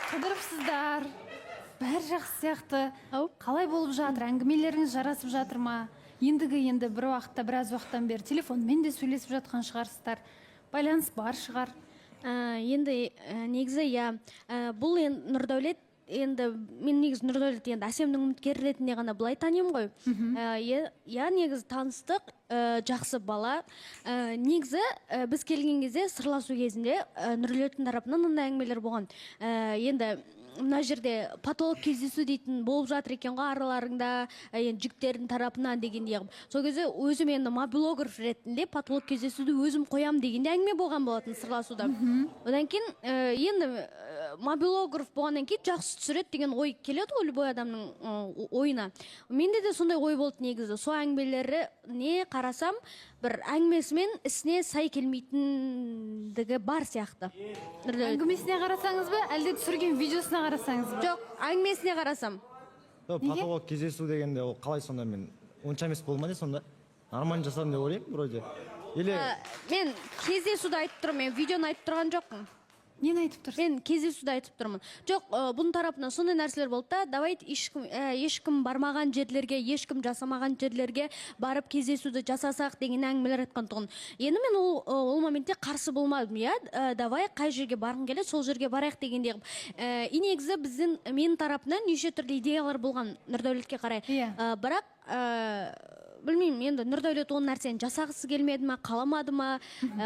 Қыдырыпсыздар. Бәрі жақсы сияқты. Қалай болып жатыр? Әңгімелеріңіз жарасып жатыр ма? Енді бір уақытта, біраз уақыттан бері телефонмен де сөйлесіп жатқан шығарсыздар. Байланыс бар шығар. Енді негізі бұл Нұрдәулет, енді мен негізі Нұрдәулет енді Әсемнің үміткері ретінде ғана былай танимын ғой. Негізі таныстық, жақсы бала. Негізі біз келген кезде сырласу кезінде Нұрдәулеттің тарапынан мындай әңгімелер болған. Енді мына жерде патолог кездесу дейтін болып жатыр екен ғой араларыңда, жігіттердің тарапынан дегендей. Сол кезде өзім енді мобилограф ретінде патолог кездесуді өзім қоям дегенде әңгіме болған болатын сырласуда. Одан кейін енді мобилограф болғаннан кейін жақсы түсіреді деген ой келеді ғой любой адамның ойына. Менде де сондай ой болды негізі. Сол әңгімелері не қарасам, бір әңгімесімен ісіне сай келмейтіндігі бар сияқты. Әңгімесіне қарасаңыз ба, әлде түсірген видеосына қарасаңыз ба? Жоқ, әңгімесіне қарасам. Патолог кездесу дегенде ол қалай сонда, мен онша емес болмады сонда? Нормально жасадым деп ойлаймын вроде. Мен кездесуді айтып тұрмын, мен видеоны айтып тұрған жоқпын. Нені айтып тұрсың? Мен кездесуді айтып тұрмын. Жоқ, бұның тарапынан сондай нәрселер болды да, давайте ешкім бармаған жерлерге, ешкім жасамаған жерлерге барып кездесуді жасасақ деген әңгімелер айтқан тұғын. Енді мен ол моментте қарсы болмадым, давай қай жерге барғың келеді, сол жерге барайық дегенде. И негізі менің тарапынан неше түрлі идеялар болған Нұрдәулетке қарай. Бірақ білмеймін, енді Нұрдәулет ол нәрсені жасағысы келмеді ма, қаламады ма,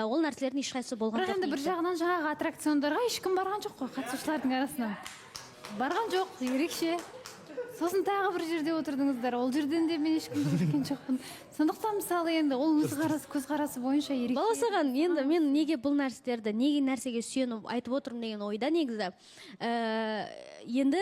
ол нәрселердің ешқайсысы болған жоқ. Бірақ енді бір жағынан жаңағы аттракциондарға ешкім барған жоқ қой, қатысушылардың арасынан. Барған жоқ, ерекше. Сосын тағы бір жерде отырдыңыздар, ол жерден де мен ешкімді көрген жоқпын. Сондықтан мысалы енді ол көзқарасы бойынша ерекше. Баласаған, енді мен неге бұл нәрселерді, неге нәрсеге сүйеніп айтып отырмын деген ойда негізі. Енді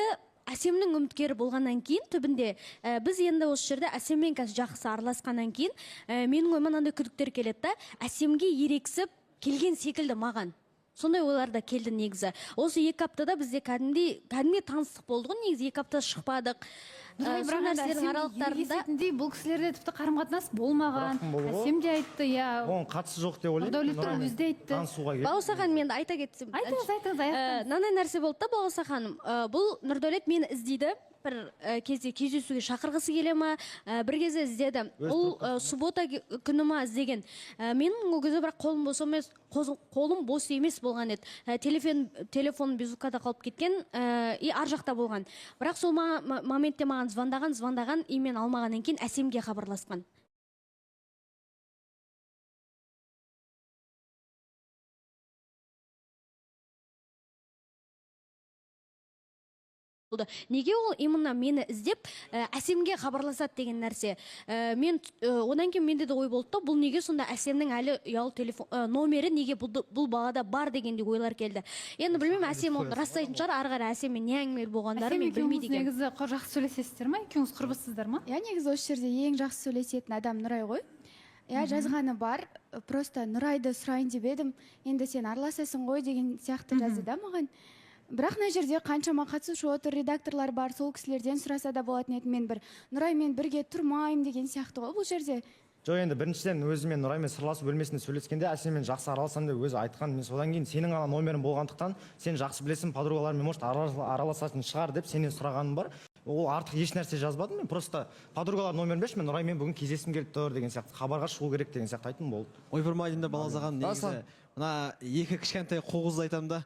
Әсемнің үміткері болғаннан кейін түбінде біз енді осы жерде Әсеммен жақсы араласқаннан кейін менің ойыма мынандай күдіктер келеді да, Әсемге ерексіп келген секілді маған. Сондай ойлар да келді негізі. Осы 2 аптада бізде кәдімгі таныстық болды ғой, негізі 2 апта шықпадық. Сол нәрселердің аралықтарында бұл кісілерде тіпті қарым-қатынас болмаған. Әсем де айтты, оған қатысы жоқ деп ойлаймын. Нұрдәулеттің өзі де айтты. Баласахан, мен айта кетсем. Айтыңыз. Мынандай нәрсе болды да, Баласаханым. Бұл Нұрдәулет мені іздейді. Бір кезде кездесуге шақырғысы келе ма, бір кезде іздеді. Ол суббота күні ма іздеген. Менің ол кезде бірақ қолым бос емес болған еді. Телефон безукада қалып кеткен, ар жақта болған. Бірақ сол моментте маған звондаған, мен алмағаннан кейін Әсемге хабарласқан. Неге ол именно мені іздеп Әсемге хабарласады деген нәрсе. Одан кейін менде де ой болды, бұл неге сонда Әсемнің әлі ұялы телефон номері неге бұл балада бар дегенде ойлар келді. Енді білмеймін, Әсем оны растайтын шығар, ары қарай Әсеммен не әңгіме болғандары мен білмейді екен. Негізі жақсы сөйлесесіздер ма? Екеуіңіз құрбысыздар ма? Негізі осы жерде ең жақсы сөйлесетін адам Нұрай ғой. Жазғаны бар, просто Нұрайды сұрайын деп едім, енді сен араласасың ғой деген сияқты жазды да маған. Бірақ мына жерде қаншама қатысушы отыр, редакторлар бар, сол кісілерден сұраса да болатын еді. Мен Нұраймен бірге тұрмайым деген сияқты ғой бұл жерде. Жоқ, енді біріншіден өзімен Нұраймен сырласу бөлмесінде сөйлескенде Әсеммен жақсы араласам деп өзі айтқан. Мен содан кейін сенің ғана номерің болғандықтан, сен жақсы білесің, подругалармен может араласатын шығар деп сенен сұрағаным бар. Ол артық еш нәрсе жазбадым, мен просто подругалар номерін берші, мен Нұраймен бүгін кездескім келіп тұр деген сияқты, хабарға шығу керек деген сияқты айттым, болды. Ойпырмайдың да Баласаған негізі мына 2 кішкентай қоғызды айтамын да.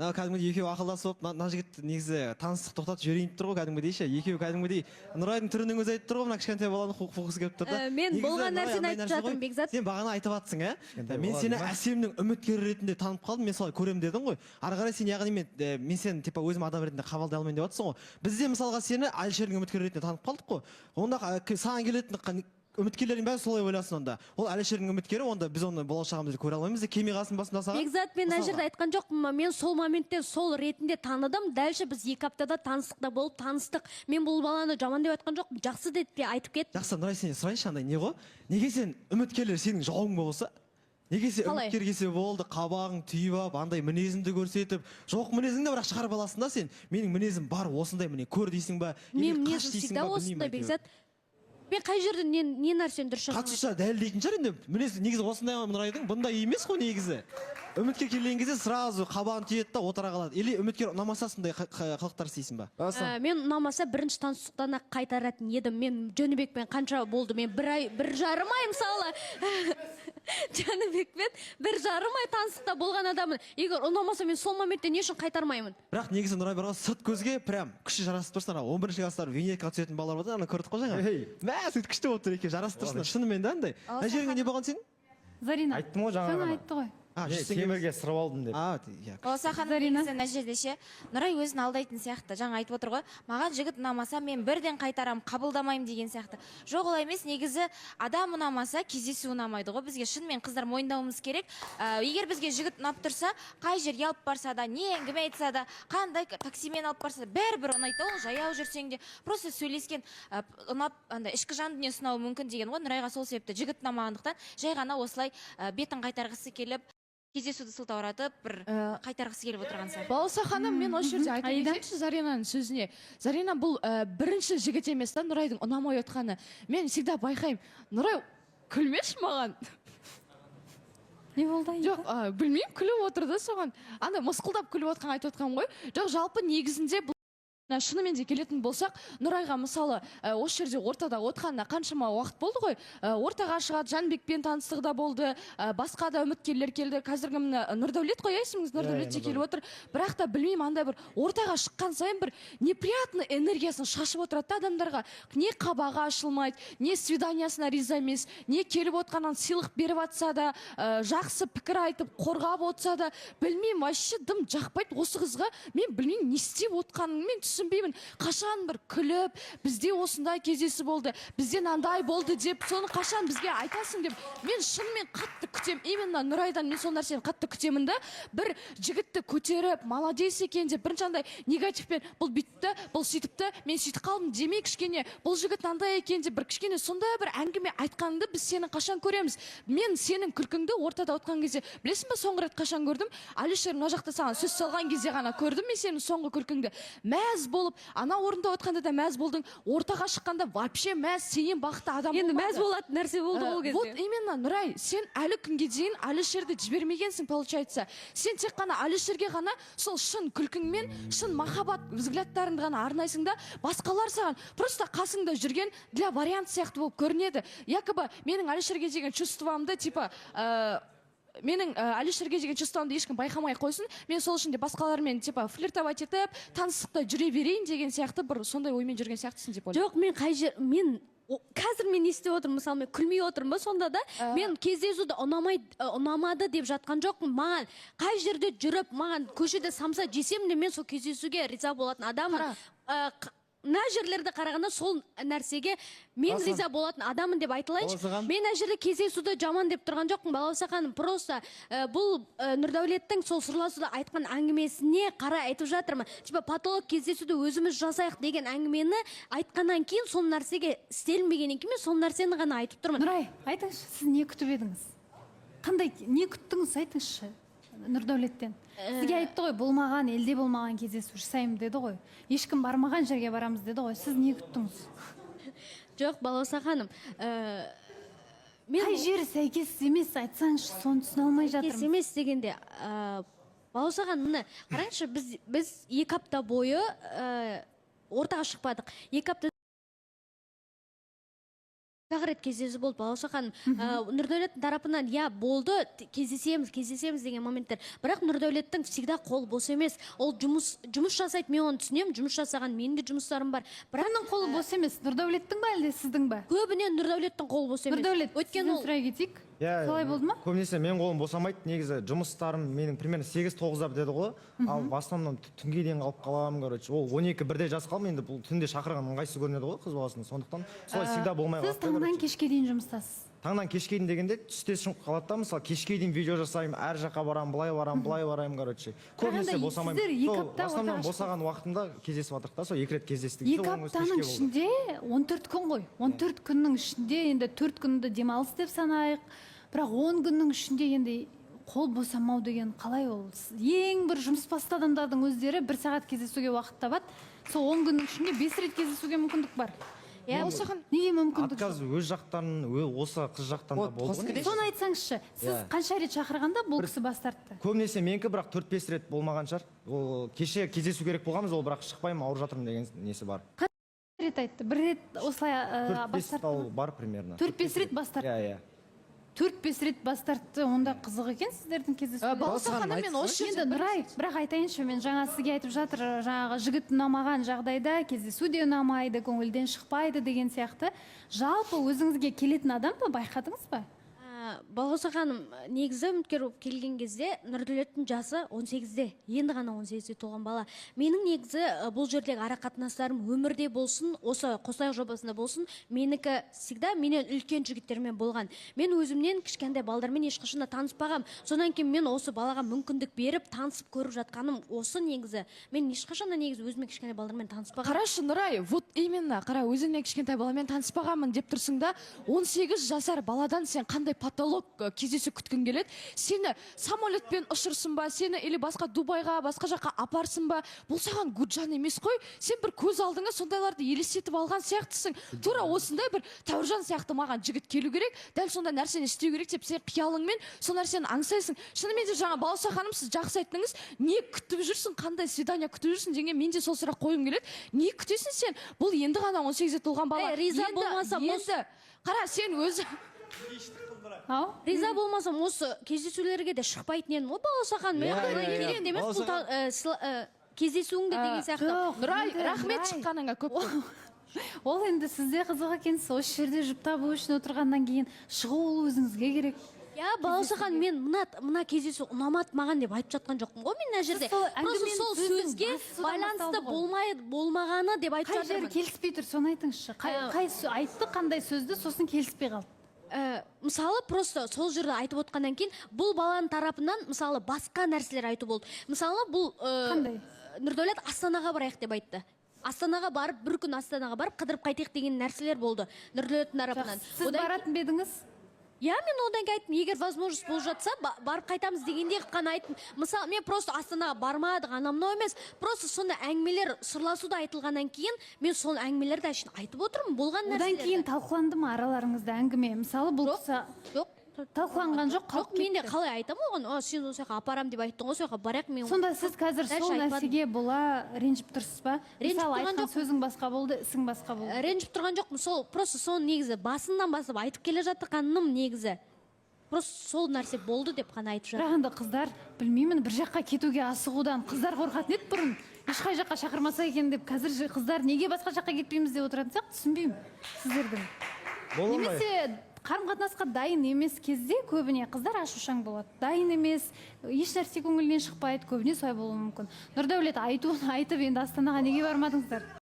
Кәдімгідей екеуі ақылдасып, мына жігіт негізі таныстық тоқтатып жіберейін тұр ғой, кәдімгідей ше. Екеуі кәдімгідей Нұрайдың түрінің өзі айтып тұр ғой, мына кішкентай баланы қоғыз келіп тұр да. Мен болған нәрсені айтып жатырмын, Бекзат. Сен бағана айтып жатсың, мен сені Әсемнің үміткері ретінде танып қалдым, мен солай көремін дедің ғой. Ары қарай сен яғни мен сені типа өзім адам ретінде қабылдай алмайын деп жатсың ғой. Біз де мысалға сені Әлішердің үміткері ретінде танып қалдық қой. Онда саған келетін үміткерлердің бәрі солай ойласын онда. Ол Әлішердің үміткері, онда біз оны болашағымызды көре алмаймыз. Кеме қасын басында саған. Бекзат, мен мына жерде айтқан жоқпын, мен сол моменттен сол ретінде таныдым. Дальше біз 2 аптада таныстықта болып таныстық. Мен бұл баланы жаман деп айтқан жоқпын. Жақсы деп айтып кет. Жақсы, Нұрай, сен сұрайыншы, андай не ғой? Неге сен үміткерлер сенің жауың болса? Неге сен үміткер келсе болды, қабағың түйіп алып, андай мінезіңді көрсетіп, жоқ мінезіңді бірақ шығарып аласың да сен. Менің мінезім бар, осындай міне көр дейсің ба? Мен мінезім всегда осындай, Бекзат. мен қай жерде не нәрсені дұрыс жасамын. Қатысушылар дәлелдейтін шығар енді. Мінез негізі осындай Нұрайдың бұндай емес қой негізі. Үміткер келген кезде сразу қабағын түйеді да отыра қалады. Или үміткер ұнамаса сондай қылықтар істейсің ба? Мен ұнамаса бірінші таныстықтан ақ қайтаратын едім. Мен Жөнібекпен қанша болды? Мен бір жарым ай мысалы Жөнібекпен бір жарым ай таныстықта болған адамын. Егер ұнамаса мен сол моментте не үшін қайтармаймын? Бірақ негізі Нұрай бір сырт көзге прям күшті жарасып тұрсың. 11-ші класстар венетка түсетін балалар болды, ана көрдік қой жаңа. Мә, сөйтіп күшті болып тұр екен, жарасып тұрсың. Шынымен де андай. Мына жеріңе не болған сенің? Зарина. Айттым ғой жаңа. Айтты ғой. Темірге сырып алдым деп. Болса ханым негізі мына жерде ше Нұрай өзін алдайтын сияқты. Жаңа айтып отыр ғой, маған жігіт ұнамаса мен бірден қайтарам, қабылдамаймын деген сияқты. Жоқ, олай емес. Негізі адам ұнамаса кездесу ұнамайды ғой. Бізге шынымен қыздар мойындауымыз керек. Егер бізге жігіт ұнап тұрса, қай жерге алып барса да, не әңгіме айтса да, қандай таксимен алып барса да, бәрібір ұнайды. Ол жаяу жүрсең де, просто сөйлескен ұнап, андай ішкі жан дүние сынауы мүмкін деген ғой. Нұрайға сол себепті жігіт ұнамағандықтан жай ғана осылай бетін қайтарғысы келіп кездесуді сылтауратып бір қайтарғысы келіп отырған сияқты. Балауса ханым, мен осы жерде айта кетейінші Заринаның сөзіне. Зарина бұл бірінші жігіт емес та Нұрайдың ұнамай отқаны. Мен всегда байқаймын. Нұрай күлмеші маған. Не болды? Жоқ, білмеймін, күліп отырды соған. Ана мысқылдап күліп отқан айтып отқан ғой. Жоқ, жалпы негізінде бұл шынымен де келетін болсақ, Нұрайға мысалы осы жерде ортада отқанына қаншама уақыт болды ғой. Ортаға шығады, Жанбекпен таныстығы да болды, басқа да үміткерлер келді. Қазіргі міне Нұрдәулет қой, есіміңіз Нұрдәулет те келіп отыр. Бірақ та білмеймін, андай бір ортаға шыққан сайын бір неприятный энергиясын шашып отырады адамдарға. Не қабағы ашылмайды, не свиданиясына риза емес, не келіп отқаннан сыйлық беріп атса да, жақсы пікір айтып қорғап отса да, білмеймін, вообще дым жақпайды осы қызға. Мен білмеймін, не істеп отқанын мен түсінбеймін. Қашан бір күліп, бізде осындай кездесу болды, бізден андай болды деп, соны қашан бізге айтасың деп, мен шынымен қатты күтем. Именно Нұрайдан мен сол нәрсені қатты күтемін да. Бір жігітті көтеріп, молодец екен деп, бірінші андай негативпен, бұл бүйтті, бұл сөйтіпті, мен сөйтіп қалдым демей, кішкене бұл жігіт андай екен деп, бір кішкене сондай бір әңгіме айтқанды біз сені қашан көреміз? Мен сенің күлкіңді ортада отқан кезде, білесің бе, соңғы рет қашан көрдім? Алишер мына жақта саған сөз салған кезде ғана көрдім мен сенің соңғы күлкіңді. Мәз болып, ана орында отқанда да мәз болдың, ортаға шыққанда вообще мәз, сенен бақытты адам болмады. Енді мәз болатын нәрсе болды ол кезде. Вот именно, Нұрай, сен әлі күнге дейін Алишерді жібермегенсің, получается. Сен тек қана Алишерге ғана сол шын күлкіңмен, шын махаббат взгляттарыңды ғана арнайсың да, басқалар саған просто қасыңда жүрген для вариант сияқты болып көрінеді. Якобы менің Алишерге деген чувствамды, типа, менің Алишерге деген чувствамды ешкім байқамай қойсын, мен сол үшін де басқалармен типа флиртовать етіп, таныстықта жүре берейін деген сияқты бір сондай оймен жүрген сияқтысың деп ойлаймын. Жоқ, мен қай жер, мен қазір мен не істеп отырмын, мысалы мен күлмей отырмын ба сонда да, мен кездесуді ұнамады деп жатқан жоқпын. Маған қай жерде жүріп, маған көшеде самса жесем де мен сол кездесуге риза болатын адаммын. Мына жерлерді қарағанда сол нәрсеге мен риза болатын адамын деп айтылайыншы. Мен мына жерде кездесуді жаман деп тұрған жоқпын, Балауса ханым. Просто бұл Нұрдәулеттің сол сырласуда айтқан әңгімесіне қарай айтып жатырмын. Типа патолог кездесуді өзіміз жасайық деген әңгімені айтқаннан кейін сол нәрсеге істелінбегеннен кейін мен сол нәрсені ғана айтып тұрмын. Нұрай, айтыңызшы, сіз не күтіп едіңіз? Қандай, не күттіңіз, айтыңызшы Нұрдәулеттен. Сізге айтты ғой, болмаған, елде болмаған кездесу жасаймын деді ғой. Ешкім бармаған жерге барамыз деді ғой. Сіз не күттіңіз? Жоқ, Балауса ханым. Қай жері сәйкес емес, айтсаңызшы, соны түсіне алмай жатырмын. Сәйкес емес дегенде, Балауса ханым, міне, қараңызшы, біз 2 апта бойы ортаға шықпадық. 2 апта рет кездесу болды, Балауса ханым. Нұрдәулеттің тарапынан я болды, кездесеміз деген моменттер. Бірақ Нұрдәулеттің всегда қол бос емес. Ол жұмыс жасайды, мен оны түсінемін, жұмыс жасаған менің де жұмыстарым бар. Кімнің қолы бос емес? Нұрдәулеттің ба әлде сіздің ба? Көбіне Нұрдәулеттің қолы бос емес. Нұрдәулет, сізден сұрай кетейік. Солай болды ма? Көбінесе мен қолым босамайды. Негізі жұмыстарым менің примерно 8-9-дар деді ғой. Ал в основном түнге дейін қалып қаламын, короче. Ол 12-1-де жатып қалдым, енді бұл түнде шақырған ыңғайсыз көрінеді ғой қыз баласына. Сондықтан солай всегда болмай қалады. Сіз таңнан кешке дейін жұмыстасыз. Таңнан кешке дейін дегенде түсте шығып қалады да, мысалы кешке дейін видео жасаймын, әр жаққа барамын, былай барамын, короче. Көбінесе босамаймын. Сіздер 2 апта ортаға босаған уақытымда кездесіп жатырық та, сол 2 рет кездестік. 2 аптаның ішінде 14 күн ғой. 14 күннің ішінде енді 4 күнді демалыс деп санайық. Бірақ 10 күннің ішінде енді қол босамау деген қалай ол? Ең бір жұмыс басты адамдардың өздері 1 сағат кездесуге уақыт табады. Сол 10 күннің ішінде 5 рет кездесуге мүмкіндік бар. иә неге мүмкіндік жоқ? отказ өз жақтан осы қыз жақтан да Вот, болды ғой негізі. Соны айтсаңызшы, сіз Иә. қанша рет шақырғанда бұл кісі бас тартты? Көбінесе менікі бірақ 4-5 рет болмаған шығар. Ол кеше кездесу керек болғанбыз, ол бірақ шықпаймын, ауырып жатырмын деген несі бар. Рет айтты, бір рет осылай бас 4-5 тартты. тал бар примерно. 4-5 рет бас тартты. Иә. 4-5 рет бас тартты, онда қызық екен сіздердің кездесулеріңіз. балауса ханым, мен осы Енді жерде Нұрай, бірақ айтайыншы, мен жаңа сізге айтып жатыр, жаңағы жігіт ұнамаған жағдайда кездесу де ұнамайды, көңілден шықпайды деген сияқты. Жалпы өзіңізге келетін адам ба, байқадыңыз ба? балауса ханым, негізі үміткер болып келген кезде Нұрдәулеттің жасы 18-де, енді ғана 18-де толған бала. Менің негізі бұл жердегі ара қатынастарым өмірде болсын, осы қосайық жобасында болсын, менікі всегда менен үлкен жігіттермен болған. Мен өзімнен кішкентай балдармен ешқашанда таныспағам. Содан кейін мен осы балаға мүмкіндік беріп, танысып көріп жатқаным осы негізі. Мен ешқашанда негізі өзіме кішкентай балдармен таныспағам. Қарашы Нұрай, вот именно, қара, өзіңмен кішкентай баламен таныспағанмын деп тұрсың да, 18 жасар баладан сен қандай потолок кездесу күткің келеді? Сені самолетпен ұшырсын ба, сені или басқа Дубайға, басқа жаққа апарсын ба? Бұл саған гуджан емес қой. Сен бір көз алдыңа сондайларды елестетіп алған сияқтысың. Тура осындай бір Тәуіржан сияқты маған жігіт келу керек, дәл сондай нәрсені істеу керек деп сен қиялыңмен сол нәрсені аңсайсың. Шынымен де жаңа балауса ханым, сіз жақсы айттыңыз, не күтіп жүрсің, қандай свидание күтіп жүрсің деген мен де сол сұрақ қойғым келеді. Не күтесің сен? Бұл енді ғана 18-де толған бала. Риза болмасам, енді қара, сен өзі Ау? Риза болмасам осы кездесулерге де шықпайтын едім. О, балауса ханым, керек емес бұл кездесуіңде деген сияқты. Жоқ, Нұрай, енді рахмет Нұрай. шыққаныңа көп. Ол енді сізде қызық екенсіз, осы жерде жұп табу үшін отырғаннан кейін шығу ол өзіңізге керек. Я балауса ханым, мен мына кездесу ұнамады маған деп айтып жатқан жоқпын ғой мен мына жерде. сол Просто әңгіменің сол сөздің сөзге бастауы байланысты ғой. болмағаны деп айтып Қай жері жатырмын. келіспей тұр, соны айтыңызшы. Қай айтты қандай сөзді, сосын келіспей қалды. Мысалы просто сол жерде айтып отқаннан кейін бұл баланың тарапынан мысалы басқа нәрселер айту болды. Мысалы бұл Қандай? Нұрдәулет Астанаға барайық деп айтты. Астанаға барып, бір күн Астанаға барып қыдырып қайтайық деген нәрселер болды Нұрдәулеттің тарапынан. Сіз баратын ба едіңіз? Я мен одан кейін айттым, егер возможность болып жатса, барып қайтамыз дегенде қана айттым. Мысалы, мен просто Астанаға бармадық, анамнау емес, просто сонда әңгімелер сырласуда айтылғаннан кейін, мен сол әңгімелерді әшейін айтып отырмын, болған нәрселерді. Одан кейін талқыланды ма араларыңызда әңгіме? Мысалы бұл кісі Жоқ. талқыланған жоқ, Жоқ, мен де қалай айтамын оған, сен осы жаққа апарам деп айттың ғой, сол жаққа барайық мен. Сонда сіз қазір Дәл сол айтпадым. нәрсеге бола ренжіп тұрсыз ба? Ренжіп Мысалы тұрған айтқан жоқпын. сөзің басқа болды, ісің басқа болды. Ренжіп тұрған жоқпын, сол просто соны негізі басынан бастап айтып келе жатқаным негізі. Просто сол нәрсе болды деп қана айтып жатыр. Бірақ енді қыздар, білмеймін, бір жаққа кетуге асығудан қыздар қорқатын еді бұрын. Ешқай жаққа шақырмаса екен деп, қазір қыздар неге басқа жаққа кетпейміз деп отыратын сияқты, түсінбеймін сіздердің. Бола алмай. Немесе қарым-қатынасқа дайын емес кезде көбіне қыздар ашушаң болады. Дайын емес, еш нәрсе көңілінен шықпайды, көбіне солай болуы мүмкін. Нұрдәулет айтып енді Астанаға неге бармадыңыздар?